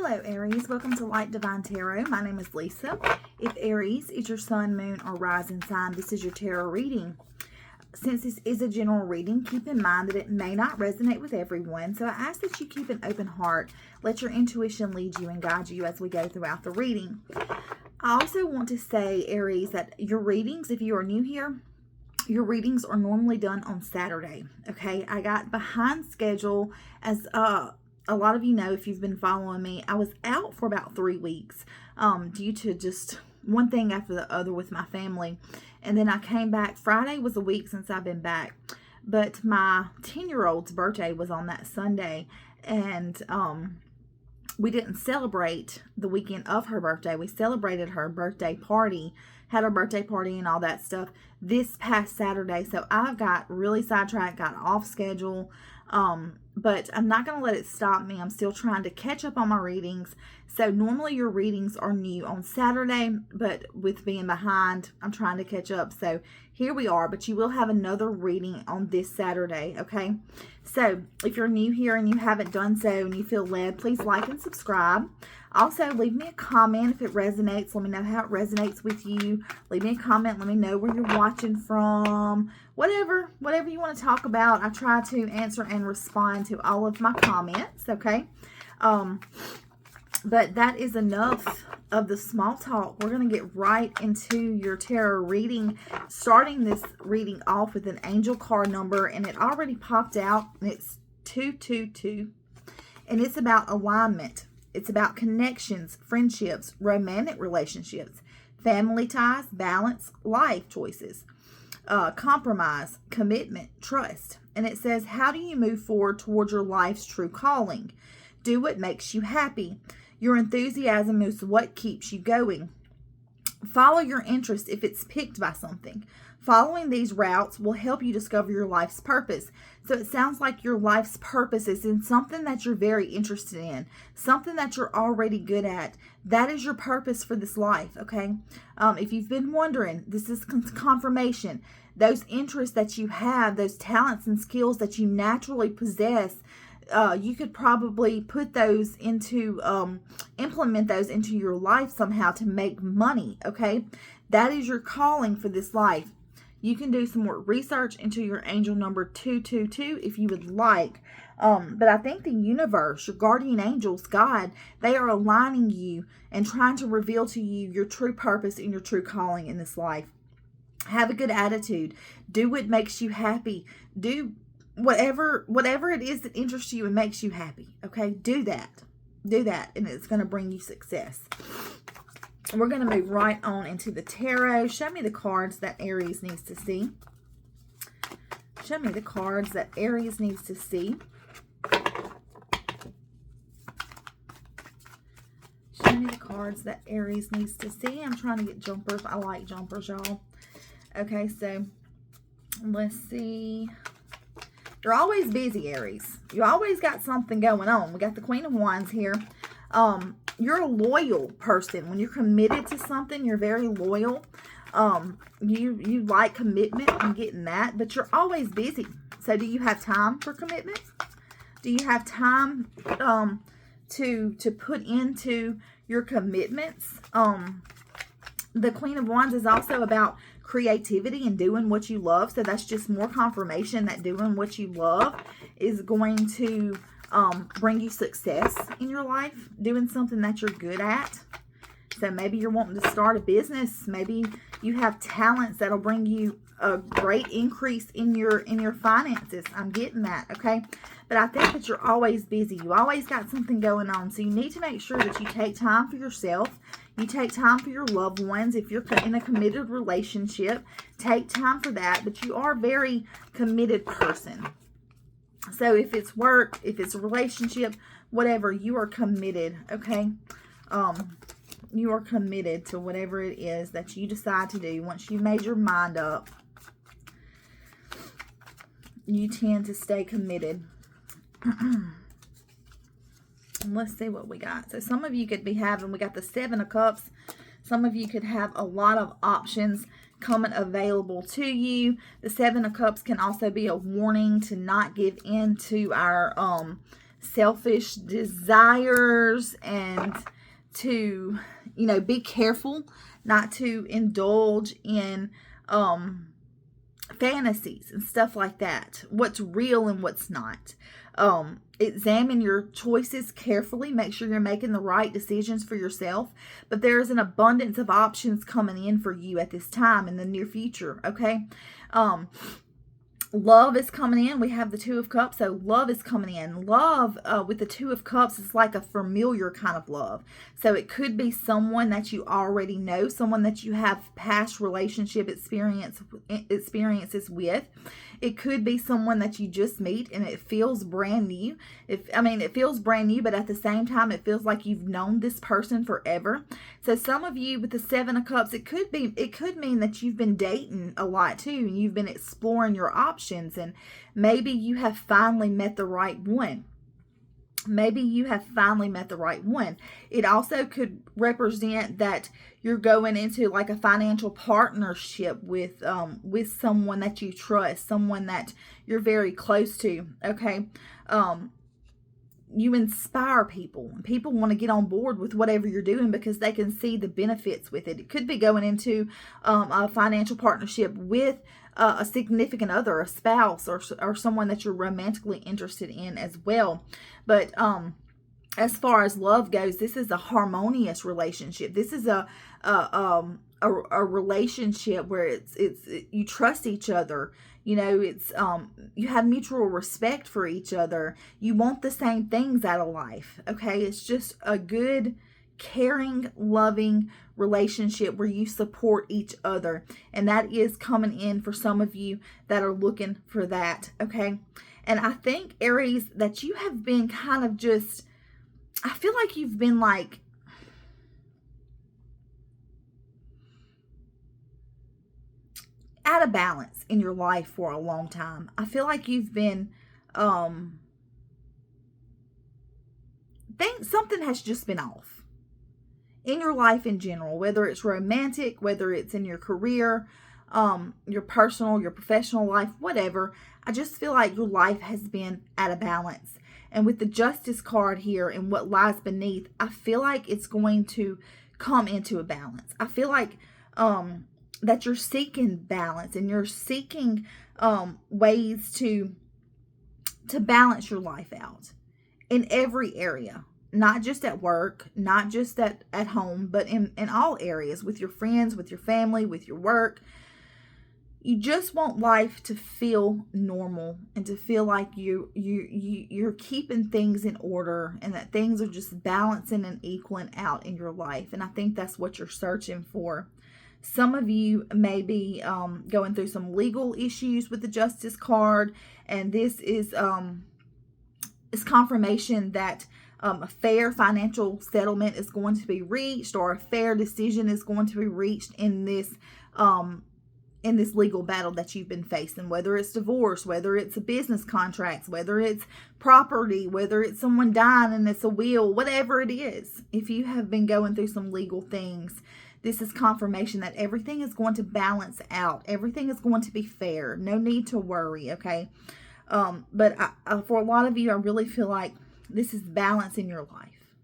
Hello Aries, welcome to Light Divine Tarot. My name is Lisa. If Aries is your sun, moon, or rising sign, this is your tarot reading. Since this is a general reading, keep in mind that it may not resonate with everyone, so I ask that you keep an open heart. Let your intuition lead you and guide you as we go throughout the reading. I also want to say, Aries, that your readings, if you are new here, your readings are normally done on Saturday, okay? I got behind schedule, as a lot of you know if you've been following me. I was out for about 3 weeks due to just one thing after the other with my family. And then I came back. Friday was a week since I've been back. But my 10-year-old's birthday was on that Sunday. And we didn't celebrate the weekend of her birthday. We celebrated her birthday party, had her birthday party and all that stuff this past Saturday. So I got really sidetracked, got off schedule. But I'm not going to let it stop me. I'm still trying to catch up on my readings. So normally your readings are new on Saturday, but with being behind, I'm trying to catch up. So here we are, but you will have another reading on this Saturday, okay? So if you're new here and you haven't done so and you feel led, please like and subscribe. Also, leave me a comment if it resonates. Let me know how it resonates with you. Leave me a comment. Let me know where you're watching from. Whatever you want to talk about, I try to answer and respond to all of my comments, okay? But that is enough of the small talk. We're going to get right into your tarot reading, starting this reading off with an angel card number, and it already popped out, and it's 222, and it's about alignment. It's about connections, friendships, romantic relationships, family ties, balance, life choices, compromise, commitment, trust. And it says, how do you move forward towards your life's true calling? Do what makes you happy. Your enthusiasm is what keeps you going. Follow your interest if it's picked by something. Following these routes will help you discover your life's purpose. So it sounds like your life's purpose is in something that you're very interested in, something that you're already good at. That is your purpose for this life, okay? If you've been wondering, this is confirmation. Those interests that you have, those talents and skills that you naturally possess, you could probably put those into, implement those into your life somehow to make money, okay? That is your calling for this life. You can do some more research into your angel number 222 if you would like. But I think the universe, your guardian angels, God, they are aligning you and trying to reveal to you your true purpose and your true calling in this life. Have a good attitude. Do what makes you happy. Do whatever it is that interests you and makes you happy. Okay? Do that. Do that, and it's going to bring you success. We're going to move right on into the tarot. Show me the cards that Aries needs to see. Show me the cards that Aries needs to see. Show me the cards that Aries needs to see. I'm trying to get jumpers. I like jumpers, y'all. Okay, so let's see. You're always busy, Aries. You always got something going on. We got the Queen of Wands here. You're a loyal person. When you're committed to something, you're very loyal. You like commitment and getting that, but you're always busy. So do you have time for commitment? Do you have time to put into your commitments? The Queen of Wands is also about creativity and doing what you love. So that's just more confirmation that doing what you love is going to bring you success in your life, doing something that you're good at. So maybe you're wanting to start a business. Maybe you have talents that'll bring you a great increase in your finances. I'm getting that, okay? But I think that you're always busy. You always got something going on. So you need to make sure that you take time for yourself. You take time for your loved ones. If you're in a committed relationship, take time for that. But you are a very committed person. So if it's work, if it's a relationship, whatever, you are committed, okay? You are committed to whatever it is that you decide to do. Once you've made your mind up, you tend to stay committed. Let's see what we got. So some of you could be having, we got the 7 of Cups. Some of you could have a lot of options coming available to you. The 7 of Cups can also be a warning to not give in to our selfish desires, and to, be careful not to indulge in fantasies and stuff like that. What's real and what's not. Examine your choices carefully. Make sure you're making the right decisions for yourself. But there is an abundance of options coming in for you at this time in the near future. Okay. Love is coming in. We have the Two of Cups, so love is coming in. Love with the Two of Cups is like a familiar kind of love. So it could be someone that you already know, someone that you have past relationship experiences with. It could be someone that you just meet and it feels brand new. It feels brand new, but at the same time, it feels like you've known this person forever. So some of you with the Seven of Cups, it could mean that you've been dating a lot too, and you've been exploring your options, and maybe you have finally met the right one. It also could represent that you're going into like a financial partnership with someone that you trust, someone that you're very close to. Okay. You inspire people, and people want to get on board with whatever you're doing because they can see the benefits with it. It could be going into a financial partnership with a significant other, a spouse, or someone that you're romantically interested in as well. But as far as love goes, this is a harmonious relationship. This is a relationship where it's you trust each other. It's you have mutual respect for each other. You want the same things out of life. Okay, it's just a good, caring, loving relationship where you support each other, and that is coming in for some of you that are looking for that. Okay, and I think, Aries, that you have been kind of just, I feel like you've been like out of balance in your life for a long time. I feel like you've been something has just been off in your life in general, whether it's romantic, whether it's in your career, your personal, your professional life, whatever. I just feel like your life has been out of balance. And with the Justice card here and what lies beneath, I feel like it's going to come into a balance. I feel like that you're seeking balance, and you're seeking ways to balance your life out in every area, not just at work, not just at home, but in all areas, with your friends, with your family, with your work. You just want life to feel normal and to feel like you're keeping things in order, and that things are just balancing and equaling out in your life. And I think that's what you're searching for. Some of you may be going through some legal issues with the Justice card, and this is confirmation that a fair financial settlement is going to be reached, or a fair decision is going to be reached in this legal battle that you've been facing, whether it's divorce, whether it's a business contracts, whether it's property, whether it's someone dying and it's a will, whatever it is. If you have been going through some legal things, this is confirmation that everything is going to balance out. Everything is going to be fair. No need to worry, okay? But for a lot of you, I really feel like this is balance in your life.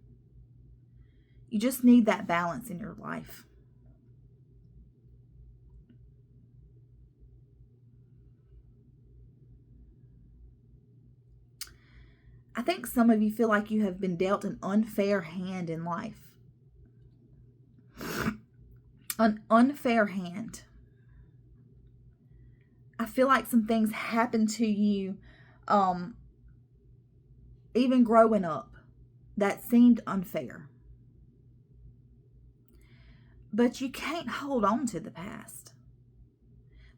You just need that balance in your life. I think some of you feel like you have been dealt an unfair hand in life. An unfair hand. I feel like some things happened to you, even growing up, that seemed unfair. But you can't hold on to the past.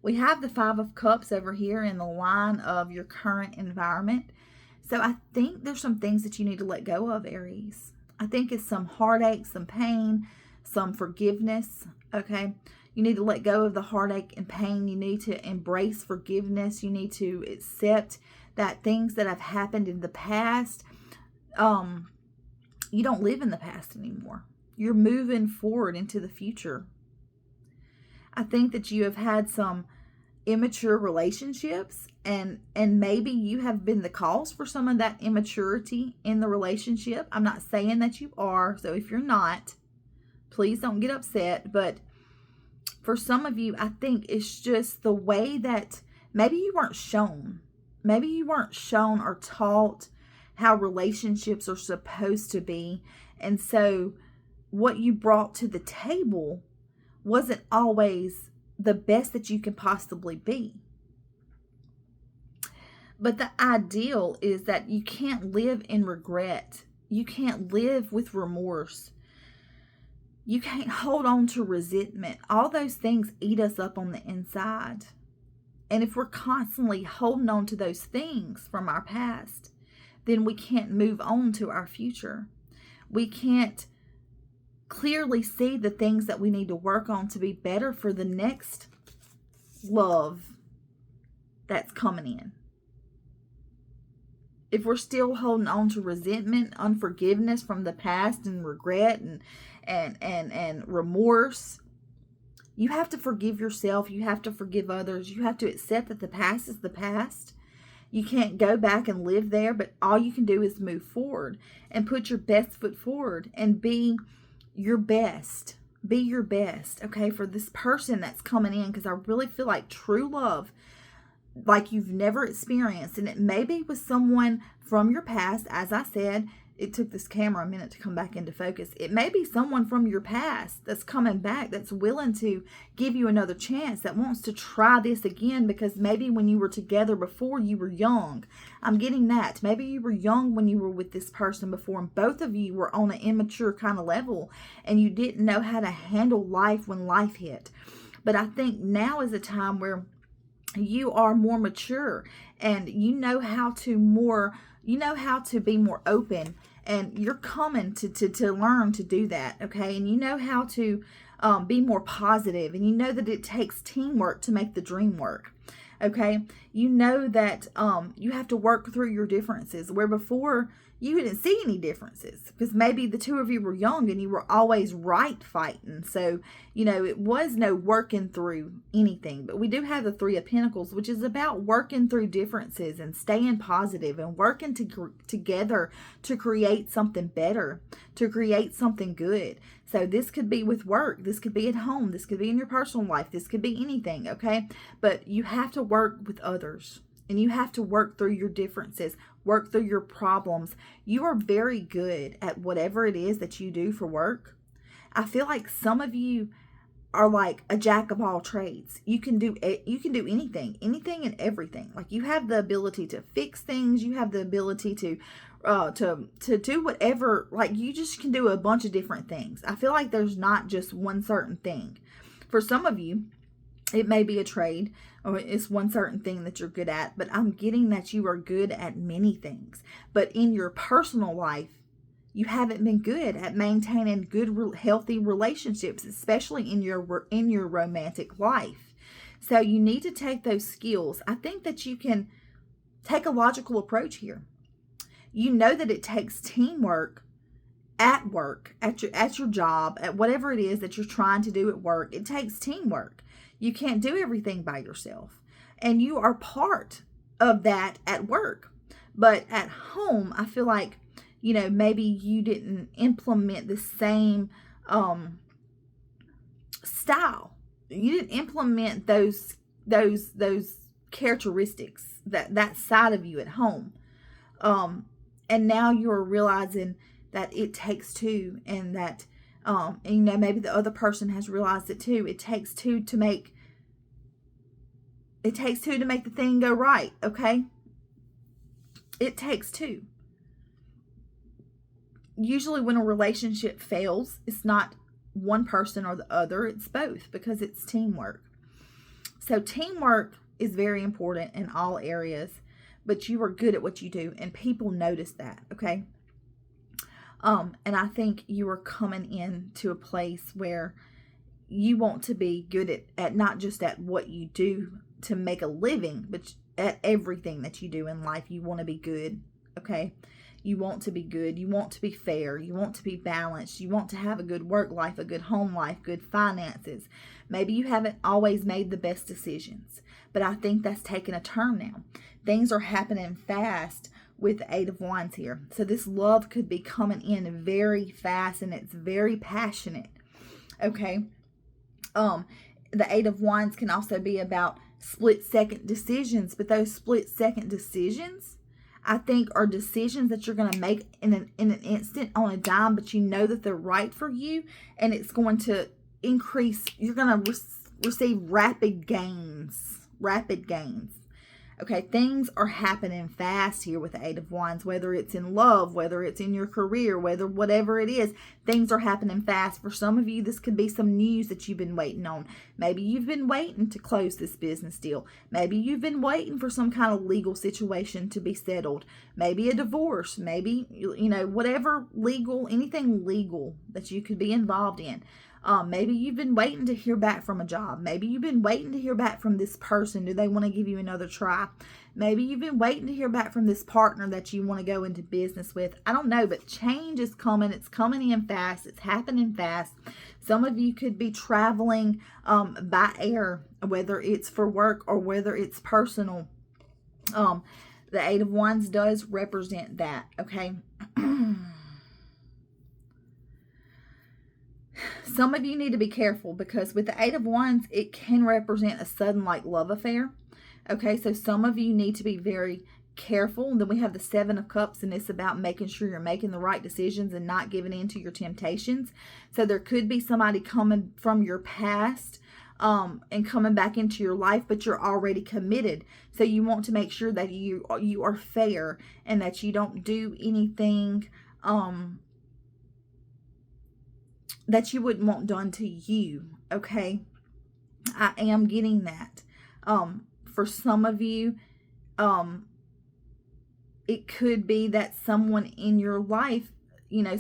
We have the Five of Cups over here in the line of your current environment. So I think there's some things that you need to let go of, Aries. I think it's some heartache, some pain, some forgiveness, okay? You need to let go of the heartache and pain. You need to embrace forgiveness. You need to accept that things that have happened in the past, you don't live in the past anymore. You're moving forward into the future. I think that you have had some immature relationships, and maybe you have been the cause for some of that immaturity in the relationship. I'm not saying that you are, so if you're not, please don't get upset. But for some of you, I think it's just the way that maybe you weren't shown. Maybe you weren't shown or taught how relationships are supposed to be. And so what you brought to the table wasn't always the best that you can possibly be. But the ideal is that you can't live in regret. You can't live with remorse. You can't hold on to resentment. All those things eat us up on the inside. And if we're constantly holding on to those things from our past, then we can't move on to our future. We can't clearly see the things that we need to work on to be better for the next love that's coming in. If we're still holding on to resentment, unforgiveness from the past, and regret and remorse, you have to forgive yourself. You have to forgive others. You have to accept that the past is the past. You can't go back and live there, but all you can do is move forward and put your best foot forward and be your best. Be your best, okay, for this person that's coming in, because I really feel like true love, like you've never experienced, and it may be with someone from your past. As I said, it took this camera a minute to come back into focus. It may be someone from your past that's coming back, that's willing to give you another chance, that wants to try this again, because maybe when you were together before, you were young. I'm getting that. Maybe you were young when you were with this person before, and both of you were on an immature kind of level, and you didn't know how to handle life when life hit. But I think now is a time where you are more mature, and you know how to be more open, and you're coming to learn to do that, okay? And you know how to be more positive, and you know that it takes teamwork to make the dream work, okay? You know that you have to work through your differences, where before you didn't see any differences, because maybe the two of you were young and you were always right fighting. So, it was no working through anything. But we do have the Three of Pentacles, which is about working through differences and staying positive and working together to create something better, to create something good. So this could be with work. This could be at home. This could be in your personal life. This could be anything, okay? But you have to work with others. And you have to work through your differences, work through your problems. You are very good at whatever it is that you do for work. I feel like some of you are like a jack of all trades. You can do anything and everything. Like, you have the ability to fix things. You have the ability to do whatever. Like, you just can do a bunch of different things. I feel like there's not just one certain thing. For some of you, it may be a trade, or it's one certain thing that you're good at, but I'm getting that you are good at many things. But in your personal life, you haven't been good at maintaining good, healthy relationships, especially in your romantic life. So you need to take those skills. I think that you can take a logical approach here. You know that it takes teamwork at work, at your job, at whatever it is that you're trying to do at work. It takes teamwork. You can't do everything by yourself. And you are part of that at work. But at home, I feel like, maybe you didn't implement the same style. You didn't implement those characteristics, that side of you at home. And now you're realizing that it takes two, and that maybe the other person has realized it too. It takes two to make the thing go right, okay? It takes two. Usually when a relationship fails, it's not one person or the other, it's both, because it's teamwork. So teamwork is very important in all areas, but you are good at what you do, and people notice that, okay? And I think you are coming into a place where you want to be good at not just at what you do to make a living, but at everything that you do in life. You want to be good, okay? You want to be good. You want to be fair. You want to be balanced. You want to have a good work life, a good home life, good finances. Maybe you haven't always made the best decisions, but I think that's taken a turn now. Things are happening fast with the Eight of Wands here. So this love could be coming in very fast, and it's very passionate. Okay. The Eight of Wands can also be about split-second decisions, but those split-second decisions, I think, are decisions that you're going to make in an instant, on a dime, but you know that they're right for you, and it's going to increase. You're going to receive rapid gains. Okay, things are happening fast here with the Eight of Wands, whether it's in love, whether it's in your career, whatever it is, things are happening fast. For some of you, this could be some news that you've been waiting on. Maybe you've been waiting to close this business deal. Maybe you've been waiting for some kind of legal situation to be settled. Maybe a divorce, maybe, whatever legal, anything legal that you could be involved in. Maybe you've been waiting to hear back from a job. Maybe you've been waiting to hear back from this person. Do they want to give you another try? Maybe you've been waiting to hear back from this partner that you want to go into business with. I don't know, but change is coming. It's coming in fast. It's happening fast. Some of you could be traveling by air, whether it's for work or whether it's personal. The Eight of Wands does represent that, okay? Some of you need to be careful, because with the Eight of Wands, it can represent a sudden love affair. Okay, so some of you need to be very careful. And then we have the Seven of Cups, and it's about making sure you're making the right decisions and not giving in to your temptations. So there could be somebody coming from your past and coming back into your life, but you're already committed. So you want to make sure that you are fair and that you don't do anything that you wouldn't want done to you, okay? I am getting that. For some of you, it could be that someone in your life,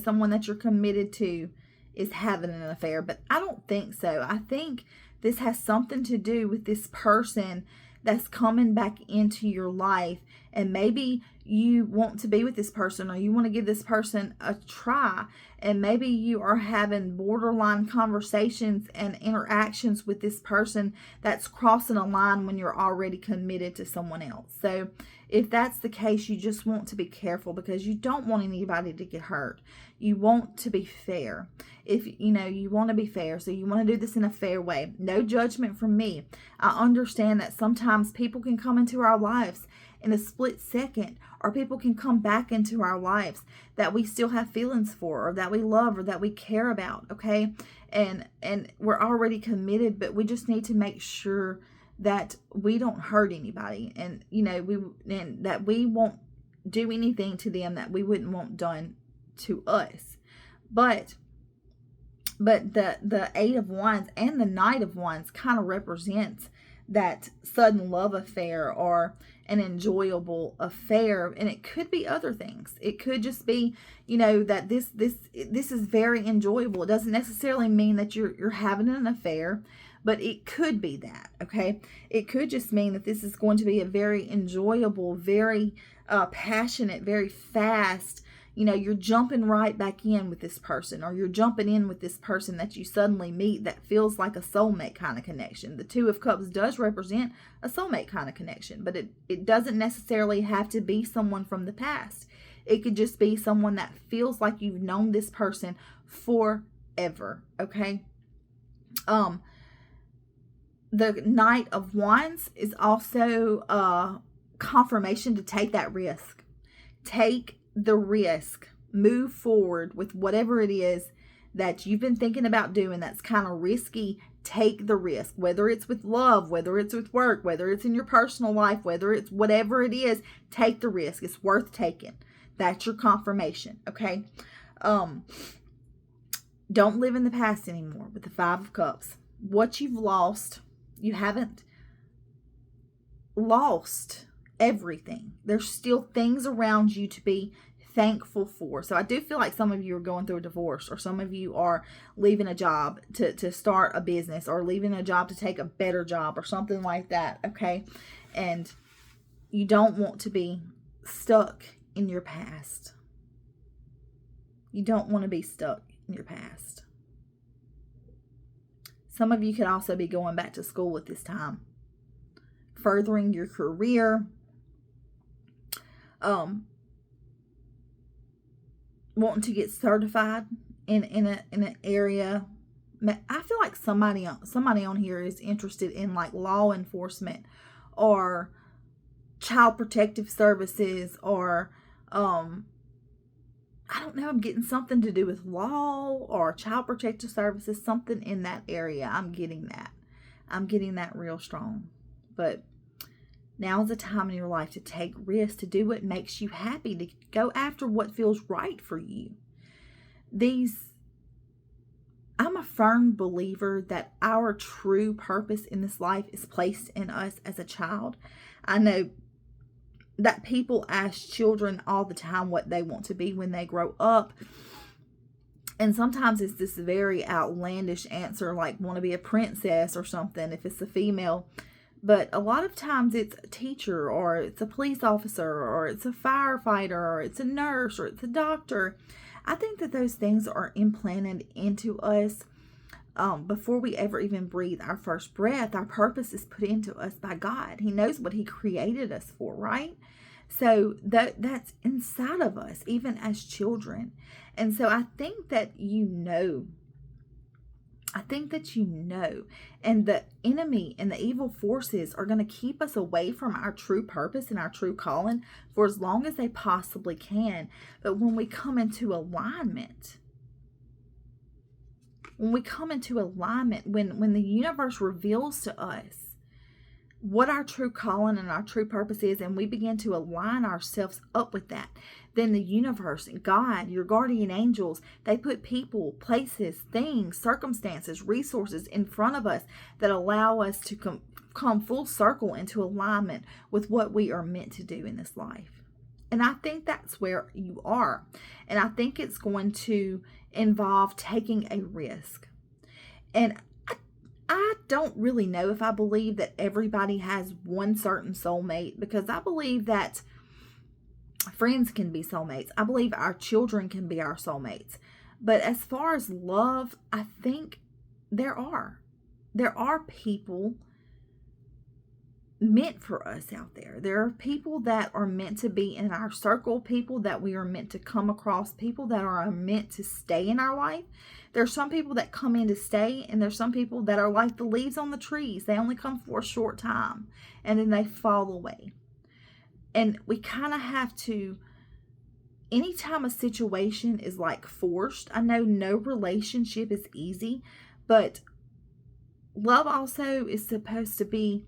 someone that you're committed to, is having an affair, but I don't think so. I think this has something to do with this person that's coming back into your life, and maybe you want to be with this person, or you want to give this person a try, and maybe you are having borderline conversations and interactions with this person that's crossing a line when you're already committed to someone else. So if that's the case, you just want to be careful, because you don't want anybody to get hurt. You want to be fair. If you want to be fair, so you want to do this in a fair way. No judgment from me. I understand that sometimes people can come into our lives in a split second, or people can come back into our lives that we still have feelings for, or that we love, or that we care about, okay? And we're already committed, but we just need to make sure that we don't hurt anybody, and and that we won't do anything to them that we wouldn't want done to us. But the Eight of Wands and the Knight of Wands kind of represents that sudden love affair, or an enjoyable affair, and it could be other things. It could just be, that this is very enjoyable. It doesn't necessarily mean that you're having an affair, but it could be that, okay? It could just mean that this is going to be a very enjoyable, very passionate, very fast. You're jumping right back in with this person, or you're jumping in with this person that you suddenly meet that feels like a soulmate kind of connection. The Two of Cups does represent a soulmate kind of connection, but it doesn't necessarily have to be someone from the past. It could just be someone that feels like you've known this person forever, okay? The Knight of Wands is also a confirmation to take that risk. Take the risk. Move forward with whatever it is that you've been thinking about doing that's kind of risky. Take the risk, whether it's with love, whether it's with work, whether it's in your personal life, whether it's whatever it is. Take the risk. It's worth taking. That's your confirmation, okay? Don't live in the past anymore with the Five of Cups. What you've lost, you haven't lost everything. There's still things around you to be thankful for. So I do feel like some of you are going through a divorce, or some of you are leaving a job to start a business, or leaving a job to take a better job, or something like that, okay? And you don't want to be stuck in your past. You don't want to be stuck in your past. Some of you could also be going back to school at this time, furthering your career, wanting to get certified in an area. I feel like somebody on here is interested in like law enforcement or child protective services, or I don't know, I'm getting something to do with law or child protective services, something in that area. I'm getting that real strong. But now is the time in your life to take risks, to do what makes you happy, to go after what feels right for you. I'm a firm believer that our true purpose in this life is placed in us as a child. I know that people ask children all the time what they want to be when they grow up. And sometimes it's this very outlandish answer, like want to be a princess or something if it's a female. But a lot of times it's a teacher, or it's a police officer, or it's a firefighter, or it's a nurse, or it's a doctor. I think that those things are implanted into us before we ever even breathe our first breath. Our purpose is put into us by God. He knows what He created us for, right? So that's inside of us, even as children. And so I think that you know, and the enemy and the evil forces are going to keep us away from our true purpose and our true calling for as long as they possibly can. But when we come into alignment, when the universe reveals to us what our true calling and our true purpose is, and we begin to align ourselves up with that, then the universe, God, your guardian angels, they put people, places, things, circumstances, resources in front of us that allow us to come full circle into alignment with what we are meant to do in this life. And I think that's where you are. And I think it's going to involve taking a risk. And I don't really know if I believe that everybody has one certain soulmate, because I believe that friends can be soulmates. I believe our children can be our soulmates. But as far as love, I think there are people meant for us out there. There are people that are meant to be in our circle, people that we are meant to come across, people that are meant to stay in our life. There's some people that come in to stay, and there's some people that are like the leaves on the trees. They only come for a short time, and then they fall away. And we kind of have to, anytime a situation is like forced, I know no relationship is easy, but love also is supposed to be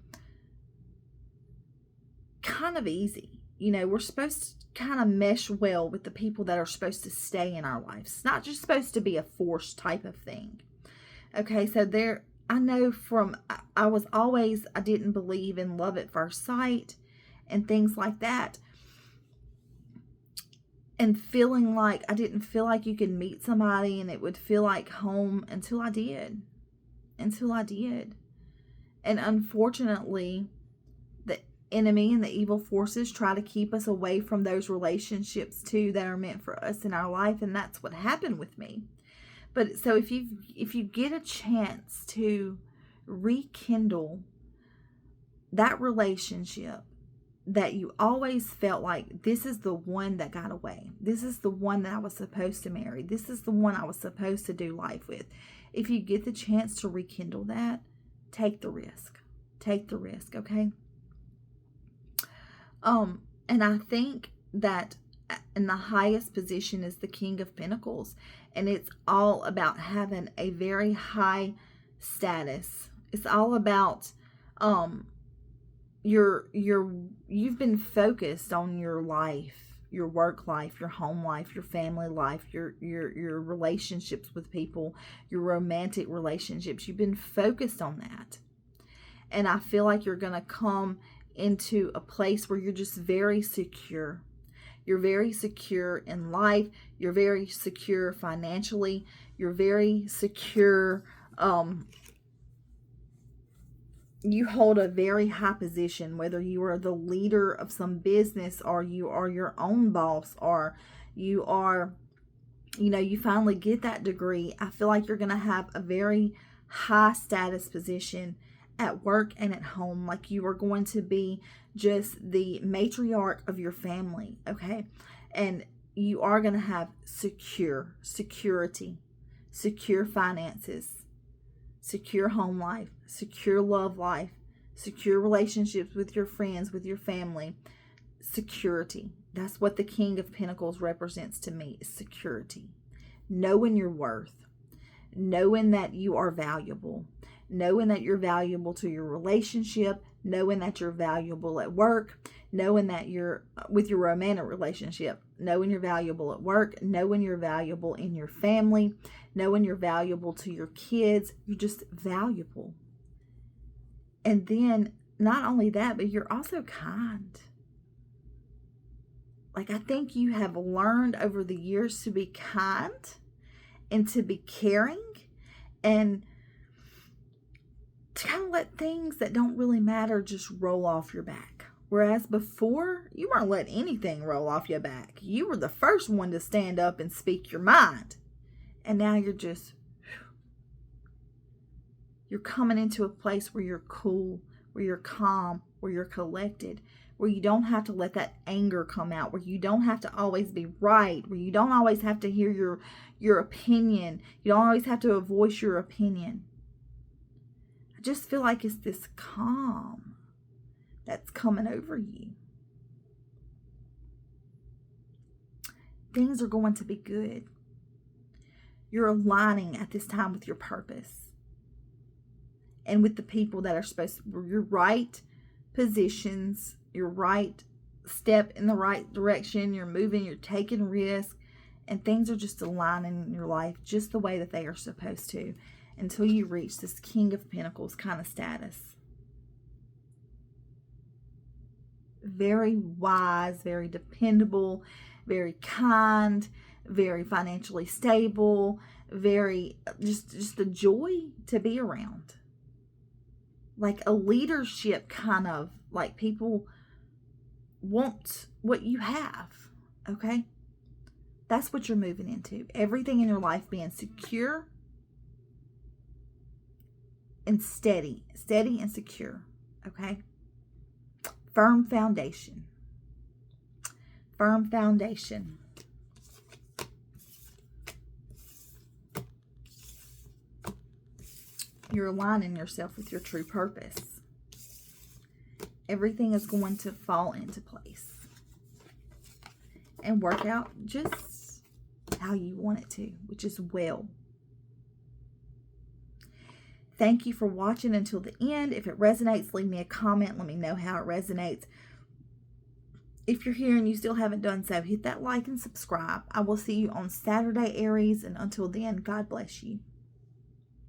kind of easy. You know, we're supposed to kind of mesh well with the people that are supposed to stay in our lives. It's not just supposed to be a forced type of thing. Okay, so I know I didn't believe in love at first sight and things like that. And feeling like I didn't feel like you could meet somebody and it would feel like home until I did. And unfortunately, the enemy and the evil forces try to keep us away from those relationships too that are meant for us in our life, and that's what happened with me. But so if you get a chance to rekindle that relationship that you always felt like, this is the one that got away, this is the one that I was supposed to marry, this is the one I was supposed to do life with, if you get the chance to rekindle that, take the risk, okay? And I think that in the highest position is the King of Pentacles, and it's all about having a very high status. It's all about you've been focused on your life, your work life, your home life, your family life, your relationships with people, your romantic relationships. You've been focused on that. And I feel like you're going to come into a place where you're just very secure. You're very secure in life. You're very secure financially. You're very secure. You hold a very high position, whether you are the leader of some business, or you are your own boss, or you are you know, you finally get that degree. I feel like you're going to have a very high status position at work and at home. Like you are going to be just the matriarch of your family, okay? And you are going to have security, secure finances, secure home life, secure love life, secure relationships with your friends, with your family, security. That's what the King of Pentacles represents to me, is security. Knowing your worth, knowing that you are valuable, knowing that you're valuable to your relationship, knowing that you're valuable at work, knowing that you're with your romantic relationship, knowing you're valuable at work, knowing you're valuable in your family, knowing you're valuable to your kids. You're just valuable. And then not only that, but you're also kind. Like I think you have learned over the years to be kind and to be caring and to kind of let things that don't really matter just roll off your back. Whereas before, you weren't letting anything roll off your back. You were the first one to stand up and speak your mind. And now you're coming into a place where you're cool, where you're calm, where you're collected, where you don't have to let that anger come out, where you don't have to always be right, where you don't always have to hear your opinion. You don't always have to voice your opinion. I just feel like it's this calm that's coming over you. Things are going to be good. You're aligning at this time with your purpose and with the people that are supposed to, your right positions, your right step in the right direction. You're moving, you're taking risks, and things are just aligning in your life just the way that they are supposed to until you reach this King of Pentacles kind of status. Very wise, very dependable, very kind, very financially stable, very just a joy to be around. Like a leadership kind of, like people want what you have, okay? That's what you're moving into. Everything in your life being secure and steady and secure, okay? Firm foundation. Firm foundation. You're aligning yourself with your true purpose. Everything is going to fall into place and work out just how you want it to, which is well. Thank you for watching until the end. If it resonates, leave me a comment. Let me know how it resonates. If you're here and you still haven't done so, hit that like and subscribe. I will see you on Saturday, Aries. And until then, God bless you.